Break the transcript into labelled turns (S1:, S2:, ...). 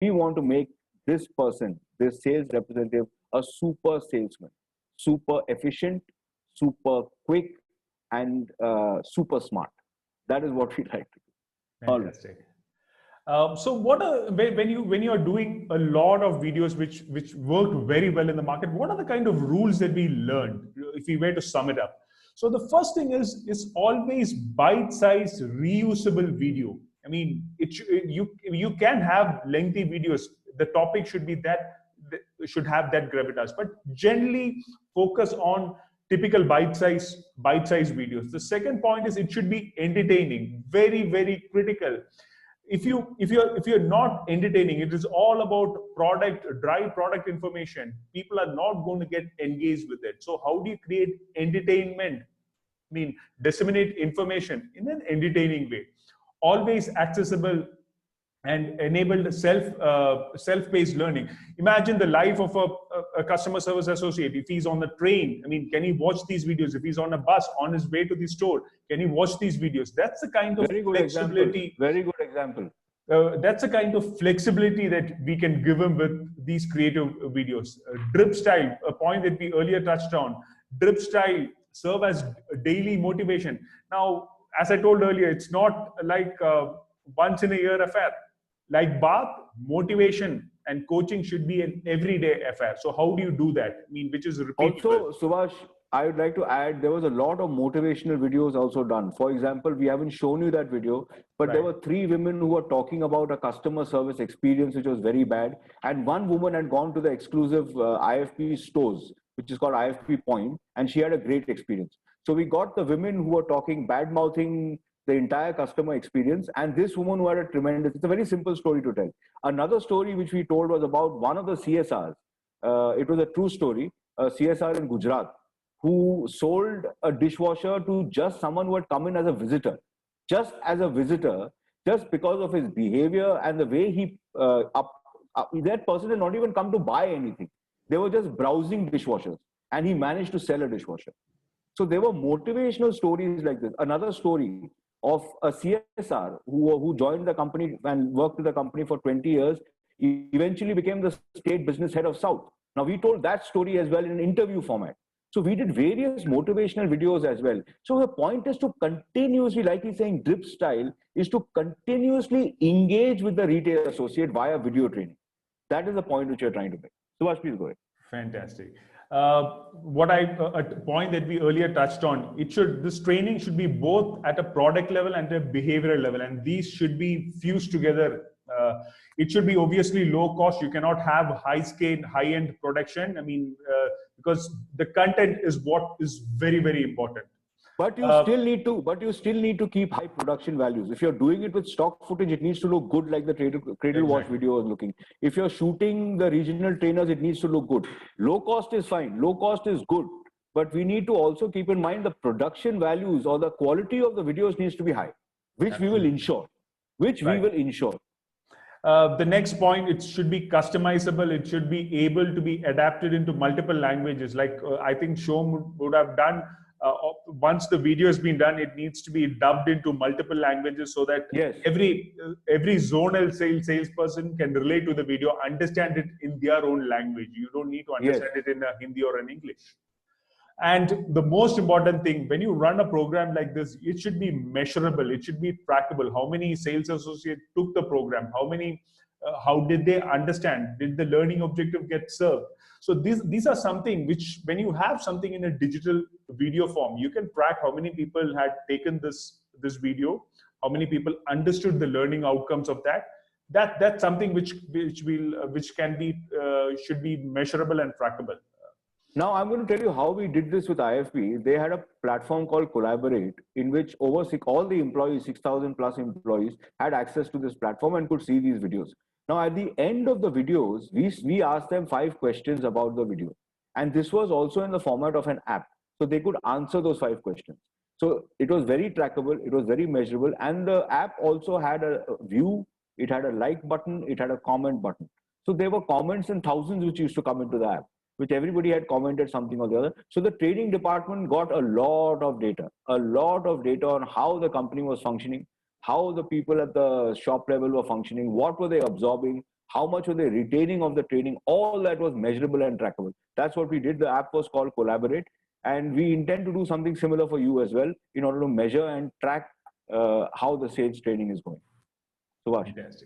S1: we want to make this person, this sales representative, a super salesman, super efficient, super quick, and super smart. That is what we like to do. Always.
S2: Fantastic. So what are, when you are doing a lot of videos which worked very well in the market, what are the kind of rules that we learned if we were to sum it up? So the first thing is always bite-sized reusable video. I mean, you can have lengthy videos. The topic should be that should have that gravitas, but generally focus on typical bite-sized videos. The second point is it should be entertaining, very critical. If you're not entertaining, it is all about dry product information. People are not going to get engaged with it. So how do you create entertainment? I mean, disseminate information in an entertaining way, always accessible and enabled self-paced learning. Imagine the life of a customer service associate. If he's on the train, I mean, can he watch these videos? If he's on a bus on his way to the store, can he watch these videos? That's the kind of
S1: Very good
S2: flexibility.
S1: example. Very good example.
S2: That's the kind of flexibility that we can give him with these creative videos. Drip style, a point that we earlier touched on. Drip style serve as daily motivation. Now, as I told earlier, it's not like once in a year affair. Like bath, motivation and coaching should be an everyday affair. So how do you do that? I mean, which is repeatable.
S1: Also, Subhash, I would like to add, there was a lot of motivational videos also done. For example, we haven't shown you that video, but
S2: Right.
S1: there were 3 women who were talking about a customer service experience which was very bad. And one woman had gone to the exclusive IFP stores, which is called IFP Point, and she had a great experience. So we got the women who were talking, bad-mouthing the entire customer experience, and this woman who had a tremendous, it's a very simple story to tell. Another story which we told was about one of the CSRs. It was a true story, a CSR in Gujarat, who sold a dishwasher to just someone who had come in as a visitor. Just as a visitor, just because of his behavior and the way he, that person had not even come to buy anything. They were just browsing dishwashers, and he managed to sell a dishwasher. So there were motivational stories like this. Another story of a CSR who joined the company and worked with the company for 20 years, eventually became the state business head of South. Now, we told that story as well in an interview format. So we did various motivational videos as well. So the point is to continuously, like he's saying, drip style, is to continuously engage with the retail associate via video training. That is the point which you're trying to make. Subhash, please go ahead.
S2: Fantastic. A point that we earlier touched on, this training should be both at a product level and a behavioral level, and these should be fused together. It should be obviously low cost. You cannot have high scale, high end production. I mean, because the content is what is very important.
S1: But you still need to keep high production values. If you're doing it with stock footage, it needs to look good, like the cradle wash video was looking. If you're shooting the regional trainers, it needs to look good. Low cost is fine. Low cost is good. But we need to also keep in mind the production values or the quality of the videos needs to be high, which we will ensure.
S2: The next point, it should be customizable. It should be able to be adapted into multiple languages. Like I think Shom would have done. Once the video has been done, it needs to be dubbed into multiple languages so that every zonal salesperson can relate to the video, understand it in their own language. You don't need to understand it in a Hindi or an English. And the most important thing, when you run a program like this, it should be measurable. It should be trackable. How many sales associates took the program? How did they understand? Did the learning objective get served? So these are something which, when you have something in a digital video form, you can track how many people had taken this video, how many people understood the learning outcomes of that. That's something which can be should be measurable and trackable.
S1: Now, I'm going to tell you how we did this with IFP. They had a platform called Collaborate, in which all the employees, 6,000 plus employees, had access to this platform and could see these videos. Now, at the end of the videos, we asked them 5 questions about the video. And this was also in the format of an app. So they could answer those 5 questions. So it was very trackable, it was very measurable. And the app also had a view, it had a like button, it had a comment button. So there were comments in thousands which used to come into the app, which everybody had commented something or the other. So the trading department got a lot of data on how the company was functioning, how the people at the shop level were functioning, what were they absorbing, how much were they retaining of the training. All that was measurable and trackable. That's what we did. The app was called Collaborate, and we intend to do something similar for you as well, in order to measure and track how the sales training is going. Subhash.
S2: Fantastic.